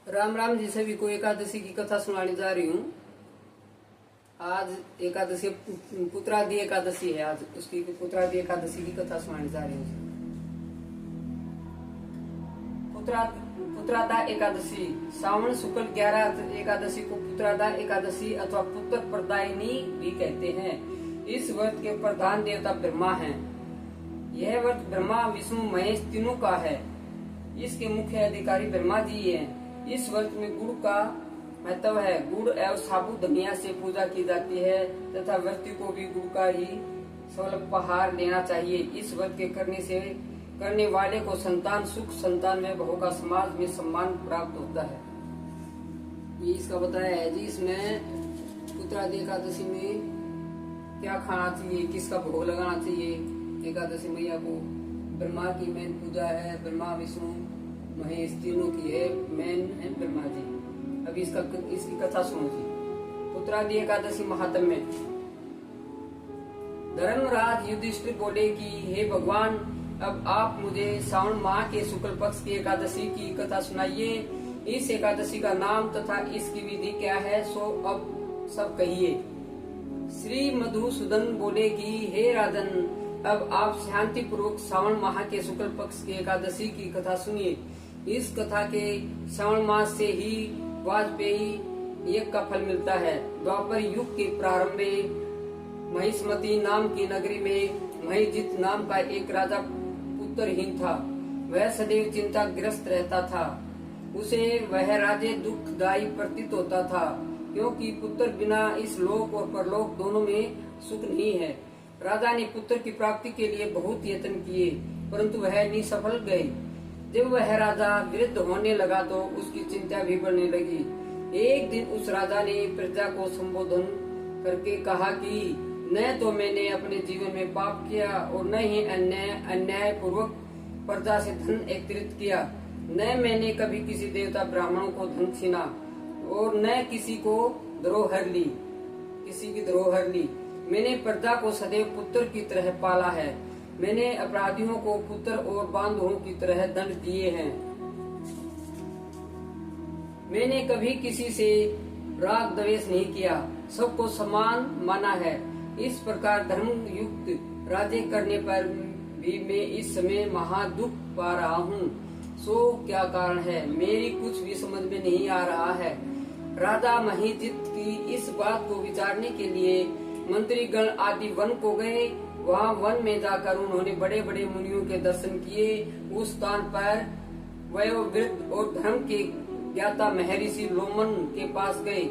राम राम जी। सभी को एकादशी की कथा सुनाने जा रही हूँ। आज एकादशी पुत्रादि एकादशी है। आज उसकी पुत्रादि एकादशी की कथा सुनाने जा रही हूँ। पुत्रादा एकादशी श्रावण शुक्ल 11 एकादशी को पुत्रादा एकादशी अथवा पुत्र प्रदायिनी भी कहते हैं। इस व्रत के प्रधान देवता ब्रह्मा हैं। यह व्रत ब्रह्मा विष्णु महेश तीनों का है। इसके मुख्य अधिकारी ब्रह्मा जी हैं। इस व्रत में गुड़ का महत्व है। गुड़ एवं साबुत धनिया से पूजा की जाती है तथा व्रती को भी गुड़ का ही स्वल्पाहार लेना चाहिए। इस व्रत के करने वाले को संतान सुख, संतान में बहु का समाज में सम्मान प्राप्त होता है। ये इसका बताया है जी। इसमें पुत्रादि एकादशी में क्या खाना चाहिए, किसका भोग लगाना चाहिए। एकादशी मैया को ब्रह्मा की मेन पूजा है। ब्रह्मा विष्णु महेश तीनों की है। मेन है ब्रह्मा जी। अभी इसकी कथा सुनो जी। पुत्रादि एकादशी महात्म्य। धर्मराज युधिष्ठिर बोले कि हे भगवान, अब आप मुझे श्रावण माह के शुक्ल पक्ष की एकादशी की कथा सुनाइए। इस एकादशी का नाम तथा इसकी विधि क्या है, सो अब सब कहिए। श्री मधुसूदन बोले कि हे राजन, अब आप शांति पूर्वक श्रावण माह के शुक्ल पक्ष की एकादशी की कथा सुनिए। इस कथा के श्रावण मास से ही वाजपेयी यज्ञ का फल मिलता है। द्वापर युग के प्रारंभ में महिष्मती नाम की नगरी में महिजित नाम का एक राजा पुत्रहीन था। वह सदैव चिंताग्रस्त रहता था। उसे वह राज्य दुखदायी प्रतीत होता था, क्योंकि पुत्र बिना इस लोक और परलोक दोनों में सुख नहीं है। राजा ने पुत्र की प्राप्ति के लिए बहुत यत्न किए, परंतु वह निसफल गए। जब वह राजा वृद्ध होने लगा तो उसकी चिंता भी बढ़ने लगी। एक दिन उस राजा ने प्रजा को संबोधन करके कहा कि न तो मैंने अपने जीवन में पाप किया और न ही अन्याय पूर्वक प्रजा से धन एकत्रित किया। न मैंने कभी किसी देवता ब्राह्मणों को धन छीना और न किसी की धरोहर ली। मैंने प्रजा को सदैव पुत्र की तरह पाला है। मैंने अपराधियों को पुत्र और बांधुओं की तरह दंड दिए हैं। मैंने कभी किसी से राग द्वेष नहीं किया, सबको समान माना है। इस प्रकार धर्म युक्त राज्य करने पर भी मैं इस समय महादुख पा रहा हूँ। सो क्या कारण है, मेरी कुछ भी समझ में नहीं आ रहा है। राजा महिजित की इस बात को विचारने के लिए मंत्रीगण आदि वन को गए। वहाँ वन में जाकर उन्होंने बड़े बड़े मुनियों के दर्शन किए। उस स्थान पर वयोवृद्ध और धर्म के ज्ञाता महर्षि लोमन के पास गए।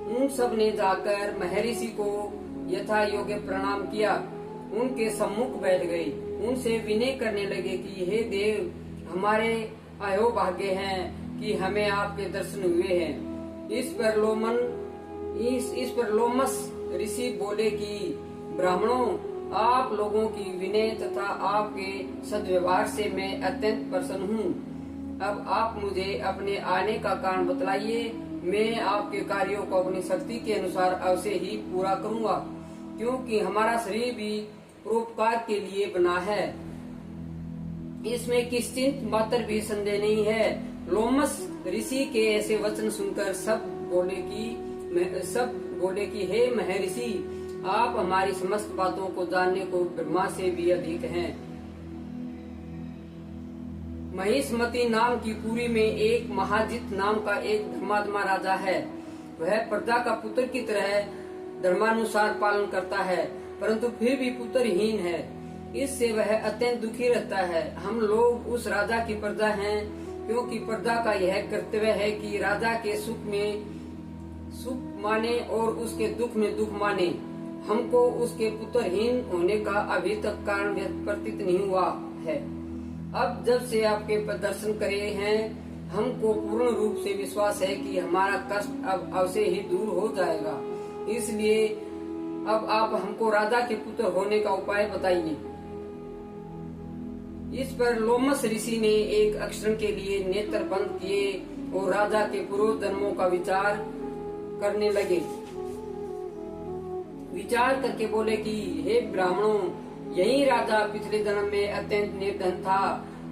उन सब ने जाकर महर्षि को यथा योग्य प्रणाम किया। उनके सम्मुख बैठ गए। उनसे विनय करने लगे कि हे देव, हमारे अहोभाग्य हैं कि हमें आपके दर्शन हुए हैं। इस पर लोमस ऋषि बोले कि ब्राह्मणों, आप लोगों की विनय तथा आपके सद्व्यवहार से मैं अत्यंत प्रसन्न हूँ। अब आप मुझे अपने आने का कारण बतलाइए। मैं आपके कार्यों को अपनी शक्ति के अनुसार अवश्य ही पूरा करूँगा, क्योंकि हमारा शरीर भी परोपकार के लिए बना है। इसमें किंचित मात्र भी संदेह नहीं है। लोमस ऋषि के ऐसे वचन सुनकर सब बोले कि हे महर्षि, आप हमारी समस्त बातों को जानने को ब्रह्मा से भी अधिक हैं। महिष्मती नाम की पुरी में एक महाजित नाम का एक धर्मात्मा राजा है। वह प्रजा का पुत्र की तरह धर्मानुसार पालन करता है, परंतु फिर भी पुत्रहीन है। इससे वह अत्यंत दुखी रहता है। हम लोग उस राजा की प्रजा हैं, क्योंकि प्रजा का यह कर्तव्य है कि राजा के सुख में सुख माने और उसके दुख में दुख माने। हमको उसके पुत्रहीन होने का अभी तक कारण प्रतीत नहीं हुआ है। अब जब से आपके दर्शन करे हैं, हमको पूर्ण रूप से विश्वास है कि हमारा कष्ट अब अवश्य ही दूर हो जाएगा। इसलिए अब आप हमको राजा के पुत्र होने का उपाय बताइए। इस पर लोमस ऋषि ने एक क्षण के लिए नेत्र बंद किए और राजा के पूर्व जन्मों का विचार करने लगे। विचार करके बोले कि हे ब्राह्मणों, यही राजा पिछले जन्म में अत्यंत निर्धन था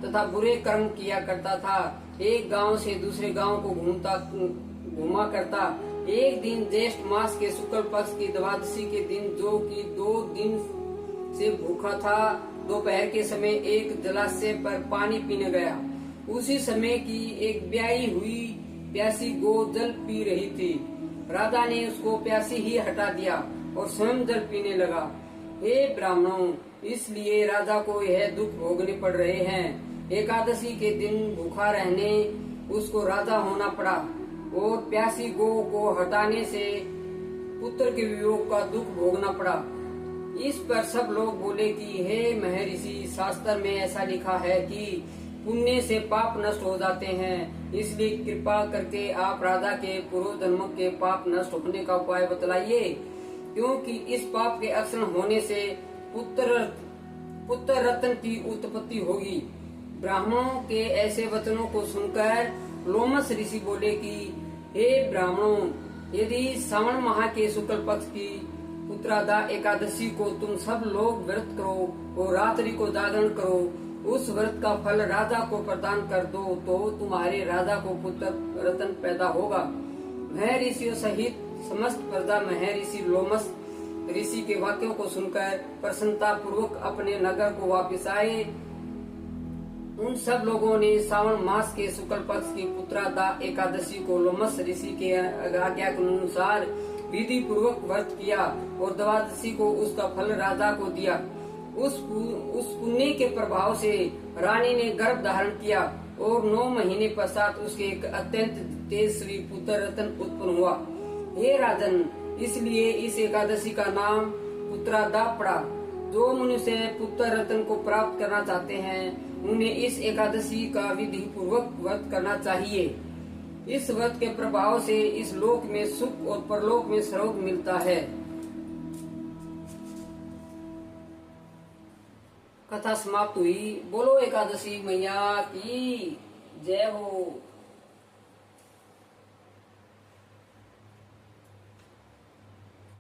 तथा बुरे कर्म किया करता था। एक गांव से दूसरे गांव को घूमा करता। एक दिन ज्येष्ठ मास के शुक्ल पक्ष की द्वादशी के दिन, जो कि 2 दिन से भूखा था, दोपहर के समय एक जलाशय पर पानी पीने गया। उसी समय की एक ब्याही हुई प्यासी गो जल पी रही थी। राजा ने उसको प्यासी ही हटा दिया और स्वयं जल पीने लगा। हे ब्राह्मणों, इसलिए राजा को यह दुख भोगने पड़ रहे हैं। एकादशी के दिन भूखा रहने उसको राजा होना पड़ा और प्यासी गो को हटाने से पुत्र के वियोग का दुख भोगना पड़ा। इस पर सब लोग बोले कि हे महर्षि, शास्त्र में ऐसा लिखा है कि पुण्य से पाप नष्ट हो जाते हैं, इसलिए कृपा करके आप राजा के पूर्व जन्म के पाप नष्ट होने का उपाय बतलाइए, क्योंकि इस पाप के अक्षण होने से पुत्र रत्न की उत्पत्ति होगी। ब्राह्मणों के ऐसे वचनों को सुनकर लोमस ऋषि बोले कि हे ब्राह्मणों, यदि श्रावण माह के शुक्ल पक्ष की पुत्रादा एकादशी को तुम सब लोग व्रत करो और रात्रि को जागरण करो, उस व्रत का फल राजा को प्रदान कर दो, तो तुम्हारे राजा को पुत्र रत्न पैदा होगा। महर्षियों सहित समस्त प्रजा महर्षि लोमस ऋषि के वाक्यों को सुनकर प्रसन्नता पूर्वक अपने नगर को वापस आए। उन सब लोगों ने श्रावण मास के शुक्ल पक्ष की पुत्रादा एकादशी को लोमस ऋषि के आज्ञा के अनुसार विधि पूर्वक व्रत किया और द्वादशी को उसका फल राजा को दिया। उस पुण्य के प्रभाव से रानी ने गर्भ धारण किया और 9 महीने पश्चात उसके एक अत्यंत तेजस्वी पुत्र रत्न उत्पन्न हुआ। हे राजन, इसलिए इस एकादशी का नाम पुत्रादा पड़ा। जो मनुष्य पुत्र रत्न को प्राप्त करना चाहते हैं, उन्हें इस एकादशी का विधि पूर्वक व्रत करना चाहिए। इस व्रत के प्रभाव से इस लोक में सुख और परलोक में स्वर्ग मिलता है। कथा समाप्त हुई। बोलो एकादशी मैया की जय हो।